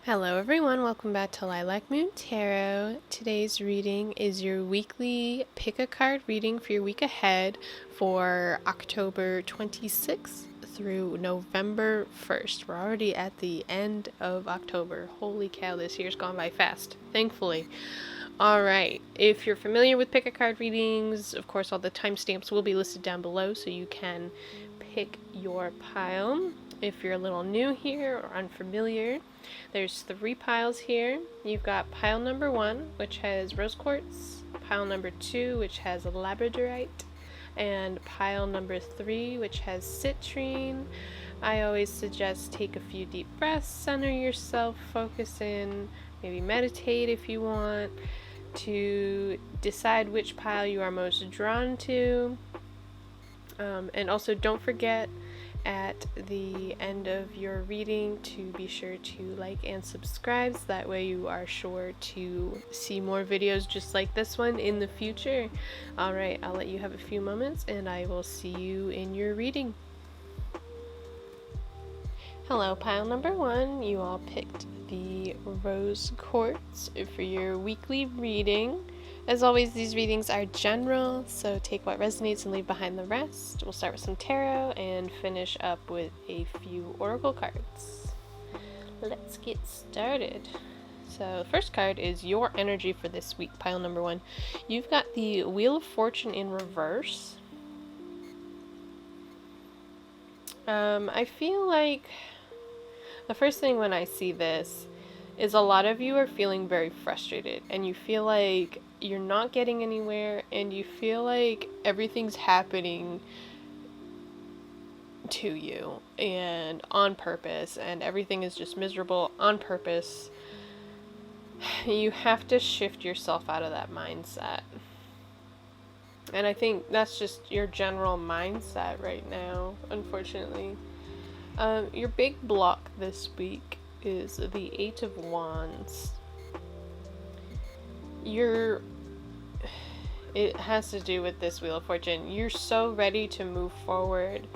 Hello everyone, welcome back to Lilac Moon Tarot. Today's reading is your weekly pick a card reading for your week ahead for October 26th through November 1st. We're already at the end of October. Holy cow, this year's gone by fast, thankfully. Alright, if you're familiar with pick a card readings, of course all the timestamps will be listed down below so you can pick your pile. If you're a little new here or unfamiliar, there's 3 piles here. You've got pile number 1, which has rose quartz, pile number 2, which has Labradorite, and pile number 3, which has citrine. I always suggest take a few deep breaths, center yourself, focus in, maybe meditate if you want, to decide which pile you are most drawn to. And also don't forget at the end of your reading to be sure to like and subscribe, so that way you are sure to see more videos just like this one in the future. Alright, I'll let you have a few moments and I will see you in your reading. Hello, pile number 1. You all picked the rose quartz for your weekly reading. As always, these readings are general, so take what resonates and leave behind the rest. We'll start with some tarot and finish up with a few oracle cards. Let's get started. So the first card is your energy for this week, pile number 1. You've got the Wheel of Fortune in reverse. I feel like the first thing when I see this is a lot of you are feeling very frustrated and you feel like you're not getting anywhere and you feel like everything's happening to you and on purpose and everything is just miserable on purpose. You have to shift yourself out of that mindset. And I think that's just your general mindset right now, unfortunately. Your big block this week is the 8 of Wands. It has to do with this Wheel of Fortune. You're so ready to move forward,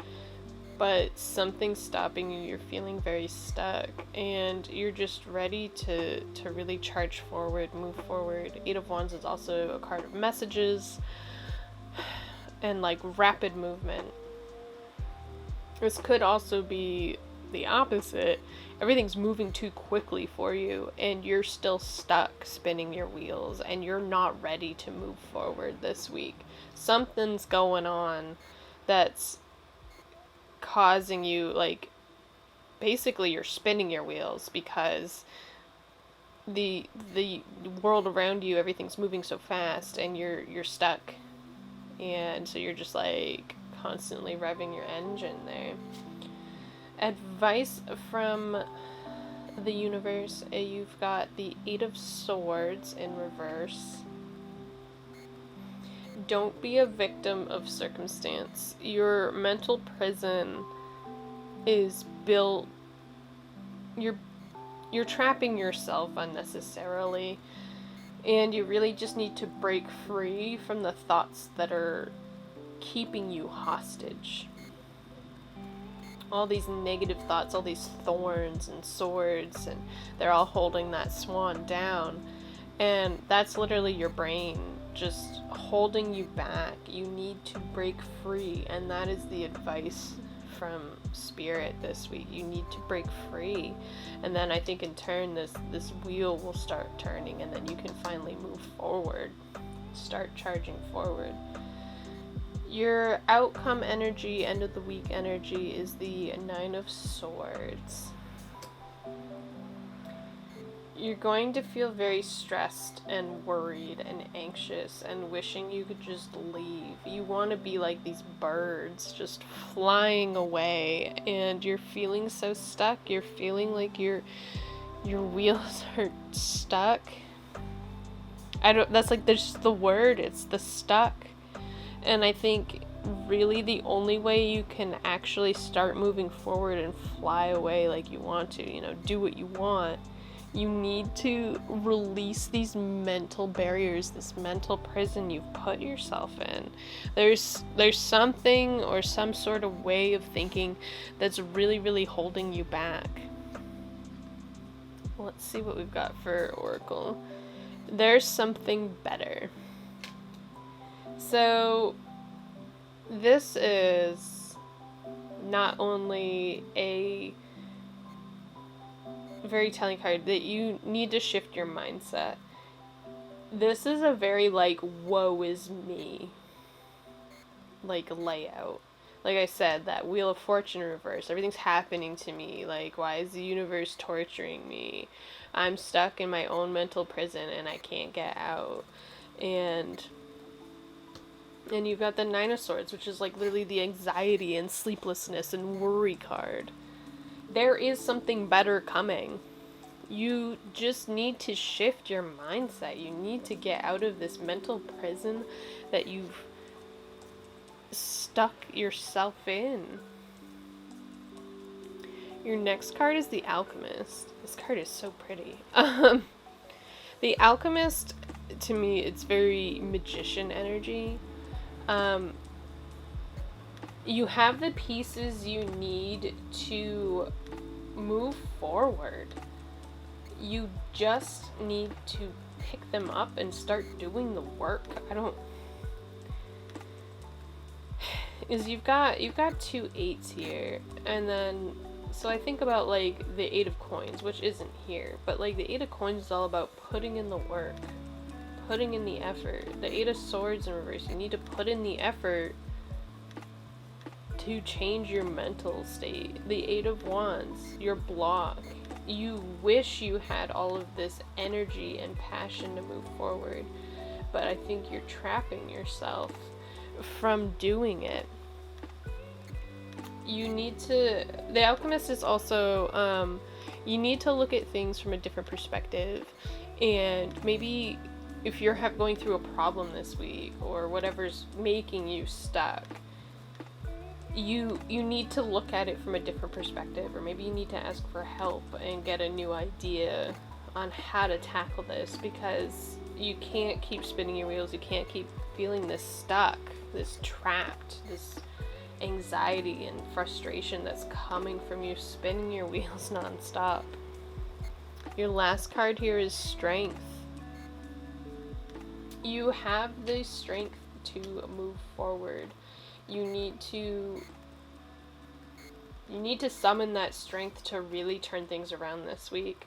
but something's stopping you. You're feeling very stuck, and you're just ready to really charge forward, move forward. 8 of Wands is also a card of messages and like rapid movement. This could also be the opposite. Everything's moving too quickly for you and you're still stuck spinning your wheels and you're not ready to move forward this week. Something's going on that's causing you, like, basically you're spinning your wheels because the world around you, everything's moving so fast and you're stuck, and so you're just like constantly revving your engine there. Advice from the universe, you've got the 8 of Swords in reverse. Don't be a victim of circumstance. Your mental prison is built, you're trapping yourself unnecessarily, and you really just need to break free from the thoughts that are keeping you hostage. All these negative thoughts, all these thorns and swords, and they're all holding that swan down. And that's literally your brain just holding you back. You need to break free, and that is the advice from Spirit this week. You need to break free, and then I think in turn this wheel will start turning, and then you can finally move forward, start charging forward. Your outcome energy, end of the week energy, is the 9 of Swords. You're going to feel very stressed and worried and anxious and wishing you could just leave. You want to be like these birds just flying away, and you're feeling so stuck. You're feeling like your wheels are stuck. That's like, there's the word, it's the stuck. And I think really the only way you can actually start moving forward and fly away like you want to, do what you want, you need to release these mental barriers, this mental prison you've put yourself in. There's something or some sort of way of thinking that's really, really holding you back. Let's see what we've got for Oracle. There's something better. So this is not only a very telling card that you need to shift your mindset. This is a very like woe is me like layout. Like I said, that Wheel of Fortune reverse, everything's happening to me. Like, why is the universe torturing me? I'm stuck in my own mental prison and I can't get out. And you've got the Nine of Swords, which is like literally the anxiety and sleeplessness and worry card. There is something better coming. You just need to shift your mindset. You need to get out of this mental prison that you've stuck yourself in. Your next card is the Alchemist. This card is so pretty. The Alchemist, to me, it's very magician energy. You have the pieces you need to move forward. You just need to pick them up and start doing the work. You've got 2 8s here, and then so I think about like the 8 of coins, which isn't here, but like the 8 of coins is all about putting in the work, putting in the effort. The 8 of swords in reverse, you need to put in the effort to change your mental state. The 8 of wands, your block. You wish you had all of this energy and passion to move forward, but I think you're trapping yourself from doing it. You need to, the Alchemist is also, you need to look at things from a different perspective, and maybe if you're going through a problem this week or whatever's making you stuck, you need to look at it from a different perspective, or maybe you need to ask for help and get a new idea on how to tackle this, because you can't keep spinning your wheels. You can't keep feeling this stuck, this trapped, this anxiety and frustration that's coming from you spinning your wheels nonstop. Your last card here is Strength. You have the strength to move forward. You need to summon that strength to really turn things around this week.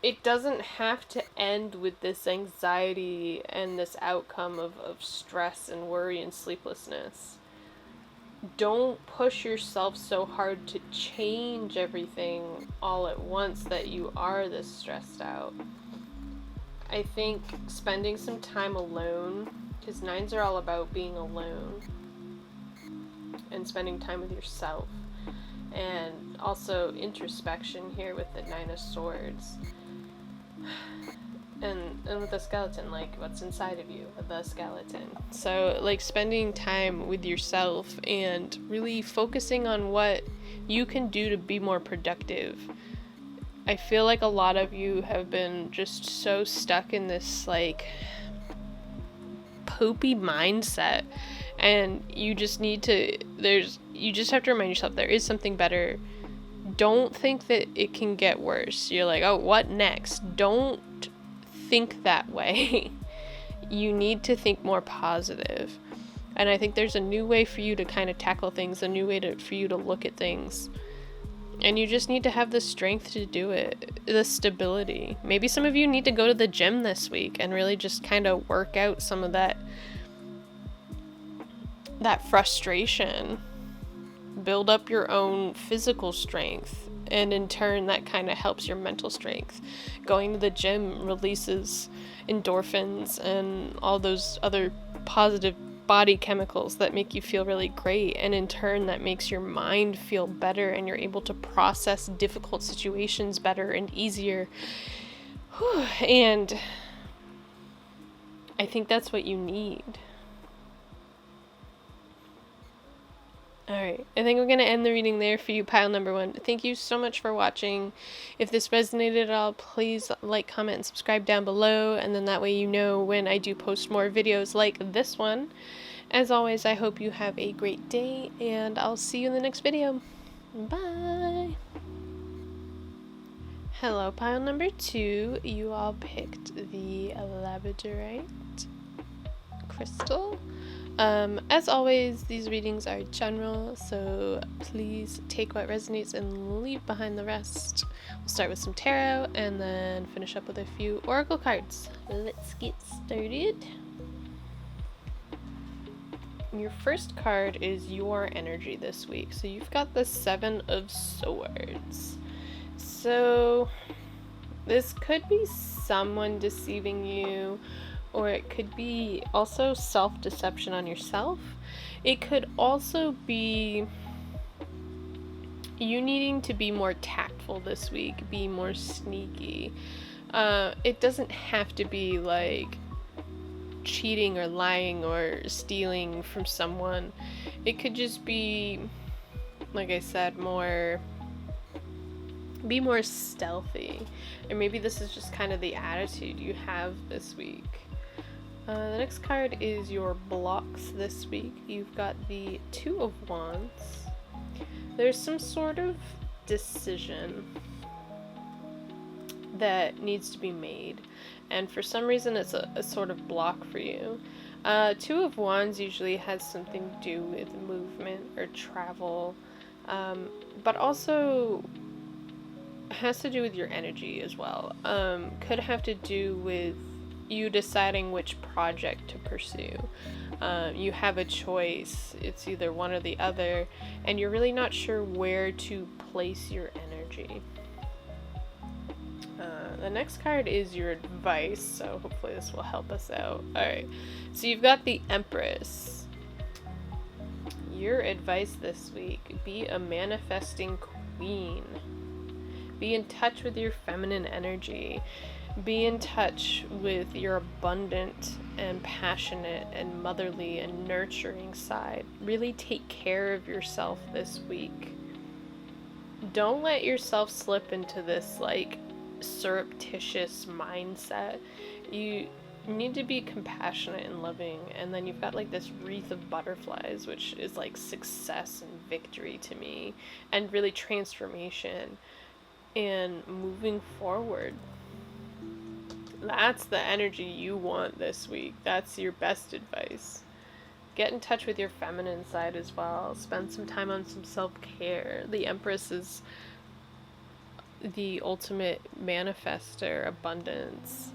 It doesn't have to end with this anxiety and this outcome of stress and worry and sleeplessness. Don't push yourself so hard to change everything all at once that you are this stressed out. I think spending some time alone, because 9s are all about being alone and spending time with yourself, and also introspection here with the 9 of Swords. And with the skeleton, like what's inside of you, the skeleton. So like spending time with yourself and really focusing on what you can do to be more productive. I feel like a lot of you have been just so stuck in this like poopy mindset, and you just need to, you just have to remind yourself there is something better. Don't think that it can get worse. You're like, oh, what next? Don't think that way. You need to think more positive. And I think there's a new way for you to kind of tackle things, a new way for you to look at things. And you just need to have the strength to do it, the stability. Maybe some of you need to go to the gym this week and really just kind of work out some of that frustration. Build up your own physical strength, and in turn that kind of helps your mental strength. Going to the gym releases endorphins and all those other positive body chemicals that make you feel really great, and in turn that makes your mind feel better, and you're able to process difficult situations better and easier. And I think that's what you need. Alright, I think we're going to end the reading there for you, pile number 1. Thank you so much for watching. If this resonated at all, please like, comment, and subscribe down below, and then that way you know when I do post more videos like this one. As always, I hope you have a great day, and I'll see you in the next video. Bye! Hello, pile number 2. You all picked the Labradorite crystal. As always, these readings are general, so please take what resonates and leave behind the rest. We'll start with some tarot and then finish up with a few oracle cards. Let's get started. Your first card is your energy this week. So you've got the 7 of Swords. So this could be someone deceiving you, or it could be also self-deception on yourself. It could also be you needing to be more tactful this week, be more sneaky. It doesn't have to be like cheating or lying or stealing from someone. It could just be, like I said, be more stealthy. Or maybe this is just kind of the attitude you have this week. The next card is your blocks this week. You've got the 2 of Wands. There's some sort of decision that needs to be made, and for some reason it's a sort of block for you. 2 of Wands usually has something to do with movement or travel, but also has to do with your energy as well. Could have to do with you deciding which project to pursue. You have a choice. It's either one or the other, and you're really not sure where to place your energy. The next card is your advice, so hopefully this will help us out. Alright, so you've got the Empress. Your advice this week: be a manifesting queen. Be in touch with your feminine energy. Be in touch with your abundant and passionate and motherly and nurturing side. Really take care of yourself this week. Don't let yourself slip into this like surreptitious mindset. You need to be compassionate and loving, and then you've got like this wreath of butterflies, which is like success and victory to me, and really transformation and moving forward. That's the energy you want this week. That's your best advice. Get in touch with your feminine side as well. Spend some time on some self-care. The Empress is the ultimate manifester, abundance,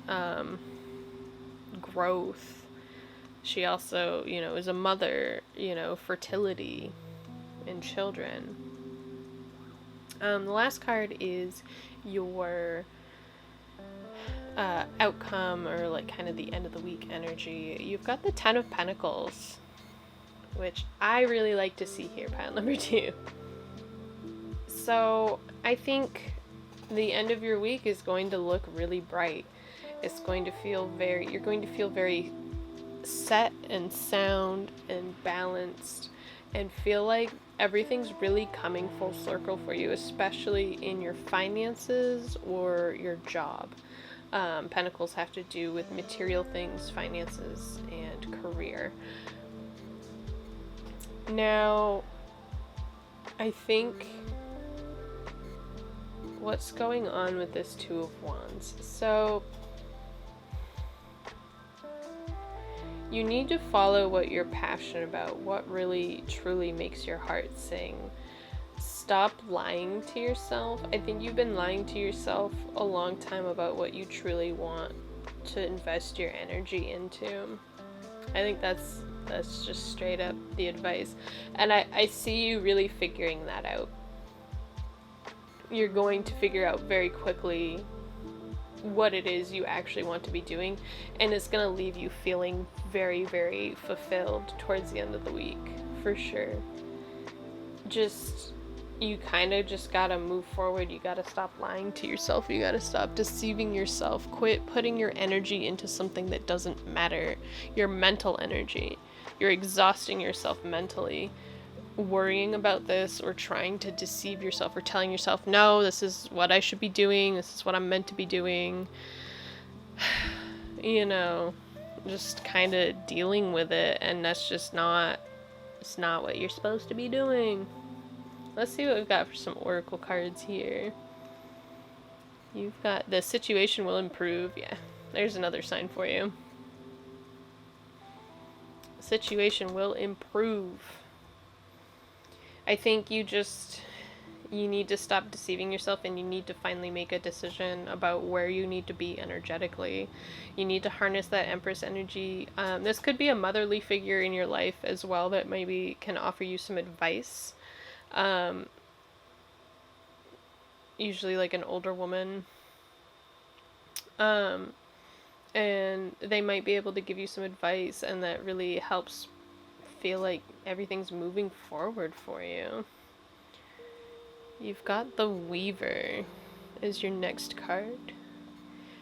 growth. She also, is a mother, fertility and children. The last card is your outcome, or like kind of the end of the week energy. You've got the 10 of Pentacles, which I really like to see here, pile number 2. So I think the end of your week is going to look really bright. It's going to feel you're going to feel very set and sound and balanced, and feel like everything's really coming full circle for you, especially in your finances or your job. Pentacles have to do with material things, finances, and career. Now, I think what's going on with this 2 of Wands? So, you need to follow what you're passionate about, what really truly makes your heart sing. Stop lying to yourself. I think you've been lying to yourself a long time about what you truly want to invest your energy into. I think that's just straight up the advice. And I see you really figuring that out. You're going to figure out very quickly what it is you actually want to be doing, and it's going to leave you feeling very, very fulfilled towards the end of the week, for sure. You kind of just gotta move forward. You gotta stop lying to yourself. You gotta stop deceiving yourself. Quit putting your energy into something that doesn't matter. Your mental energy. You're exhausting yourself mentally, worrying about this, or trying to deceive yourself, or telling yourself, no, this is what I should be doing. This is what I'm meant to be doing. Just kind of dealing with it, and that's just it's not what you're supposed to be doing. Let's see what we've got for some oracle cards here. You've got the situation will improve. Yeah, there's another sign for you. Situation will improve. I think you need to stop deceiving yourself, and you need to finally make a decision about where you need to be energetically. You need to harness that Empress energy. This could be a motherly figure in your life as well that maybe can offer you some advice. Usually like an older woman. And they might be able to give you some advice, and that really helps feel like everything's moving forward for you. You've got the Weaver as your next card.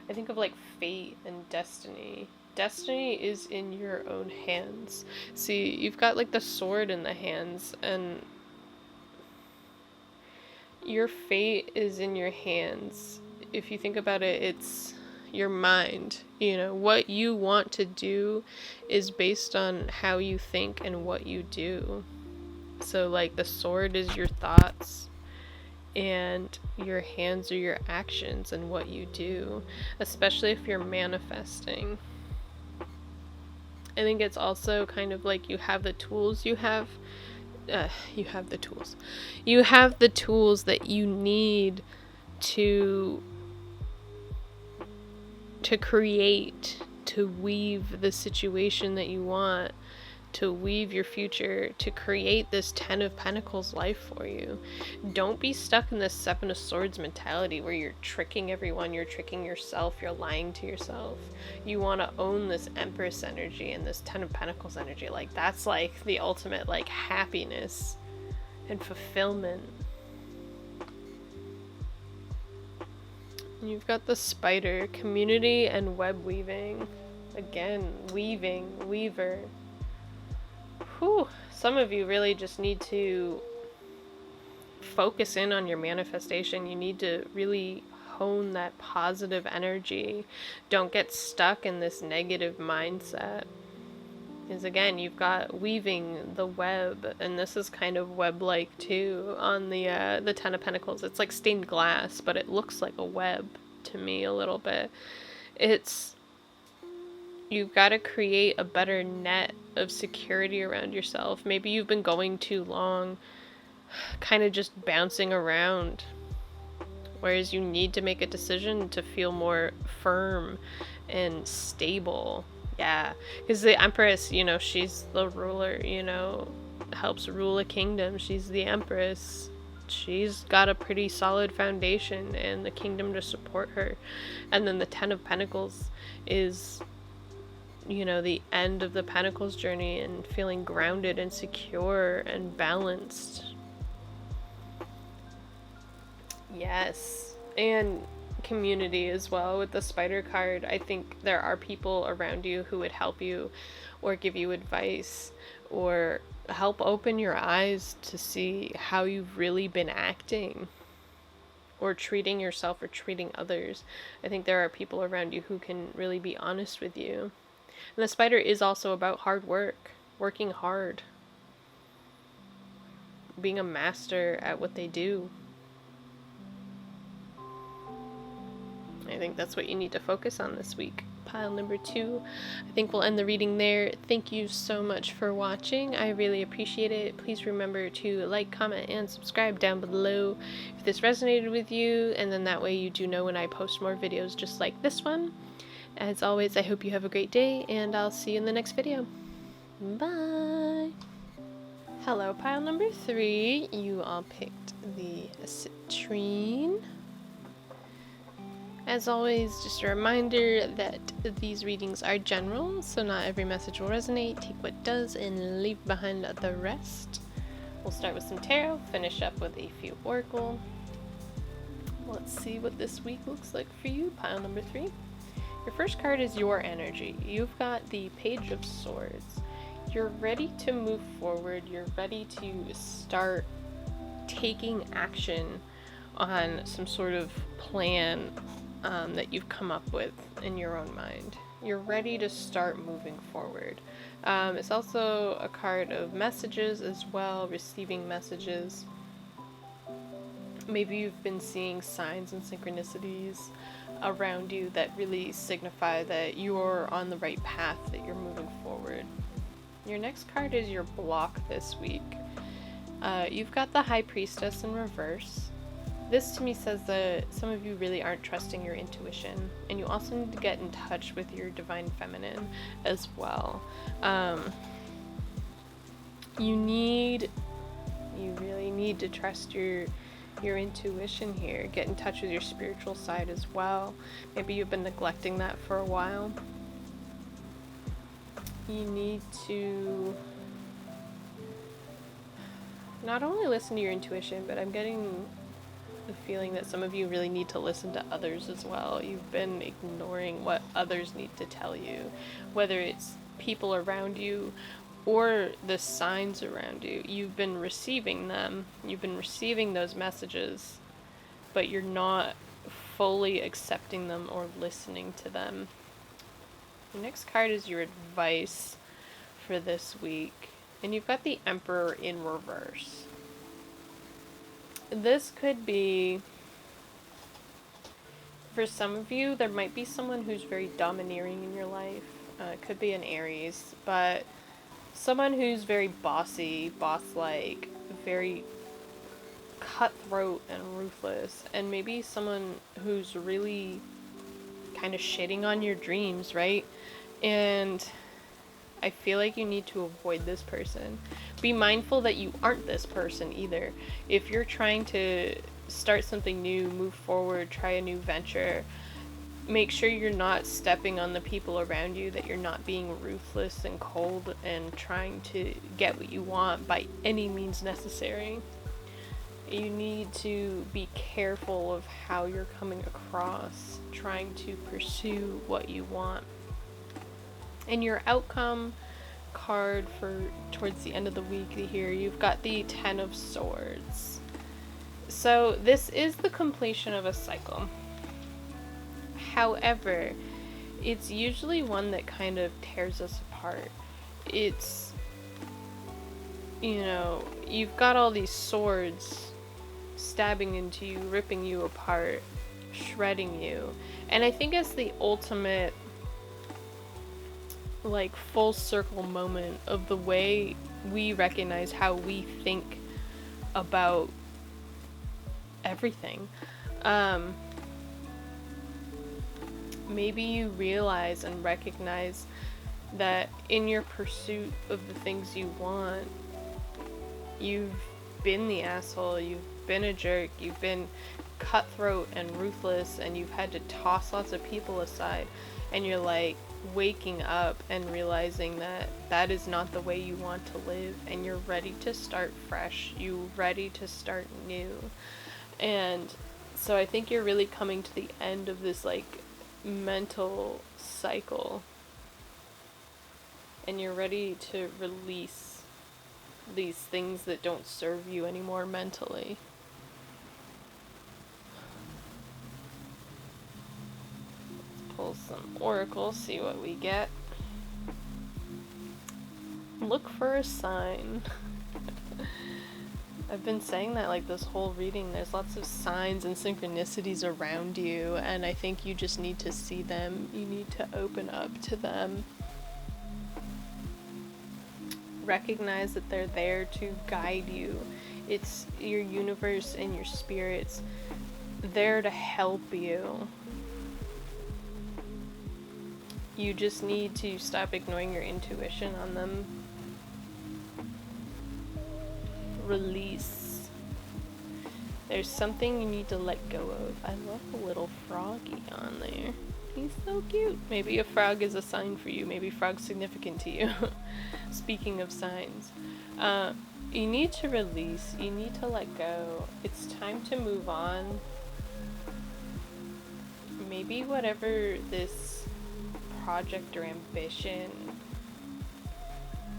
I think of like fate and destiny. Destiny is in your own hands. See, you've got like the sword in the hands, and your fate is in your hands. If you think about it, it's your mind. You know, what you want to do is based on how you think and what you do. So like the sword is your thoughts, and your hands are your actions and what you do, especially if you're manifesting. I think it's also kind of like you have the tools you have the tools that you need to create, to weave the situation that you want, to weave your future, to create this 10 of Pentacles life for you. Don't be stuck in this 7 of Swords mentality where you're tricking everyone, you're tricking yourself, you're lying to yourself. You want to own this Empress energy and this 10 of Pentacles energy. Like, that's like the ultimate like happiness and fulfillment. You've got the Spider, community and web weaving. Again, weaving, weaver. Whew, some of you really just need to focus in on your manifestation. You need to really hone that positive energy. Don't get stuck in this negative mindset. Because again, you've got weaving, the web, and this is kind of web-like too on the 10 of Pentacles. It's like stained glass, but it looks like a web to me a little bit. You've got to create a better net of security around yourself. Maybe you've been going too long kind of just bouncing around, whereas you need to make a decision to feel more firm and stable. Yeah, because the Empress, you know, she's the ruler, you know, helps rule a kingdom. She's the Empress. She's got a pretty solid foundation and the kingdom to support her. And then the 10 of Pentacles is, you know, the end of the Pentacles journey and feeling grounded and secure and balanced. Yes. And community as well with the Spider card. I think there are people around you who would help you or give you advice or help open your eyes to see how you've really been acting or treating yourself or treating others. I think there are people around you who can really be honest with you. And the Spider is also about hard work, working hard, being a master at what they do. I think that's what you need to focus on this week. Pile number 2. I think we'll end the reading there. Thank you so much for watching. I really appreciate it. Please remember to like, comment, and subscribe down below if this resonated with you, and then that way you do know when I post more videos just like this one. As always, I hope you have a great day, and I'll see you in the next video. Bye! Hello, pile number 3. You all picked the Citrine. As always, just a reminder that these readings are general, so not every message will resonate. Take what does and leave behind the rest. We'll start with some tarot, finish up with a few oracle. Let's see what this week looks like for you, pile number 3. Your first card is your energy. You've got the Page of Swords. You're ready to move forward. You're ready to start taking action on some sort of plan that you've come up with in your own mind. You're ready to start moving forward. It's also a card of messages as well, receiving messages. Maybe you've been seeing signs and synchronicities around you that really signify that you're on the right path, that you're moving forward. Your next card is your block this week. You've got the High Priestess in reverse. This to me says that some of you really aren't trusting your intuition, and you also need to get in touch with your divine feminine as well. You really need to trust your intuition here. Get in touch with your spiritual side as well. Maybe you've been neglecting that for a while. You need to not only listen to your intuition, but I'm getting the feeling that some of you really need to listen to others as well. You've been ignoring what others need to tell you, whether it's people around you or the signs around you. You've been receiving them, you've been receiving those messages, but you're not fully accepting them or listening to them. The next card is your advice for this week, and you've got the Emperor in reverse. This could be, for some of you, there might be someone who's very domineering in your life. It could be an Aries, but someone who's very bossy, boss-like, very cutthroat and ruthless, and maybe someone who's really kind of shitting on your dreams, right? And I feel like you need to avoid this person. Be mindful that you aren't this person either. If you're trying to start something new, move forward, try a new venture, make sure you're not stepping on the people around you, that you're not being ruthless and cold and trying to get what you want by any means necessary. You need to be careful of how you're coming across, trying to pursue what you want. And your outcome card for towards the end of the week here, you've got the Ten of Swords. So this is the completion of a cycle. However, it's usually one that kind of tears us apart. It's, you've got all these swords stabbing into you, ripping you apart, shredding you. And I think it's the ultimate, full circle moment of the way we recognize how we think about everything. Maybe you realize and recognize that in your pursuit of the things you want, you've been the asshole, you've been a jerk, you've been cutthroat and ruthless, and you've had to toss lots of people aside, and you're waking up and realizing that that is not the way you want to live, and you're ready to start fresh, you're ready to start new. And so I think you're really coming to the end of this mental cycle, and you're ready to release these things that don't serve you anymore mentally. Let's pull some oracles, see what we get. Look for a sign. I've been saying that this whole reading. There's lots of signs and synchronicities around you, and I think you just need to see them. You need to open up to them. Recognize that they're there to guide you. It's your universe and your spirits there to help you. You just need to stop ignoring your intuition on them. Release. There's something you need to let go of. I love the little froggy on there. He's so cute. Maybe a frog is a sign for you. Maybe frog's significant to you. Speaking of signs, you need to release. You need to let go. It's time to move on. Maybe whatever this project or ambition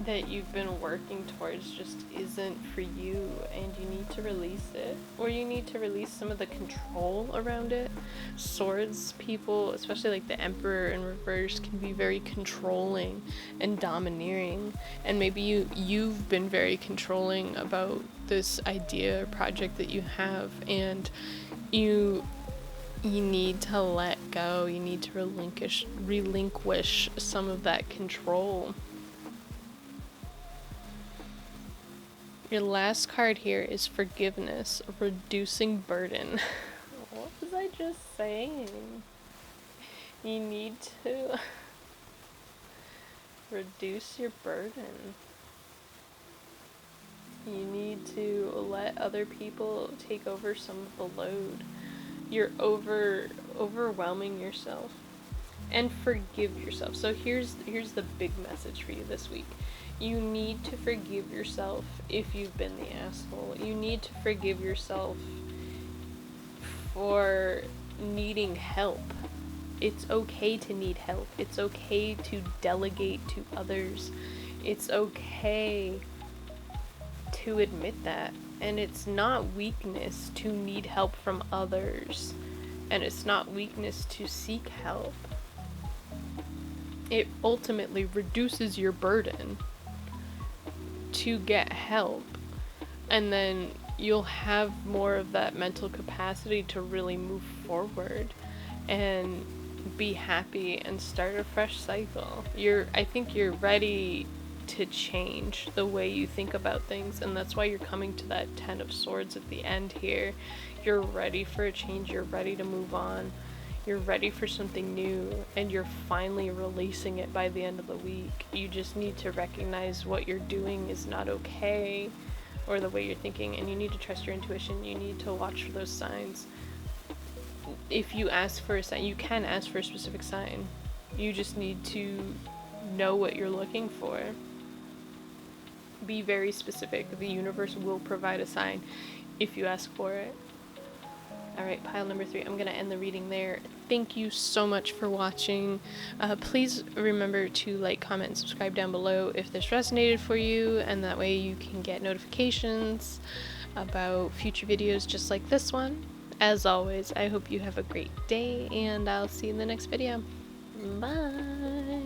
that you've been working towards just isn't for you, and you need to release it, or you need to release some of the control around it. Swords people, especially the Emperor in reverse, can be very controlling and domineering, and maybe you've been very controlling about this idea or project that you have, and you need to let go. You need to relinquish some of that control. Your last card here is forgiveness, reducing burden. What was I just saying? You need to reduce your burden. You need to let other people take over some of the load. You're overwhelming yourself. And forgive yourself. So here's the big message for you this week. You need to forgive yourself if you've been the asshole. You need to forgive yourself for needing help. It's okay to need help. It's okay to delegate to others. It's okay to admit that. And it's not weakness to need help from others. And it's not weakness to seek help. It ultimately reduces your burden to get help. And then you'll have more of that mental capacity to really move forward and be happy and start a fresh cycle. I think you're ready to change the way you think about things, and that's why you're coming to that 10 of Swords at the end here. You're ready for a change. You're ready to move on. You're ready for something new, and you're finally releasing it by the end of the week. You just need to recognize what you're doing is not okay, or the way you're thinking, and you need to trust your intuition. You need to watch for those signs. If you ask for a sign, you can ask for a specific sign. You just need to know what you're looking for. Be very specific. The universe will provide a sign if you ask for it. Alright, pile number 3. I'm going to end the reading there. Thank you so much for watching. Please remember to like, comment, and subscribe down below if this resonated for you, and that way you can get notifications about future videos just like this one. As always, I hope you have a great day, and I'll see you in the next video. Bye!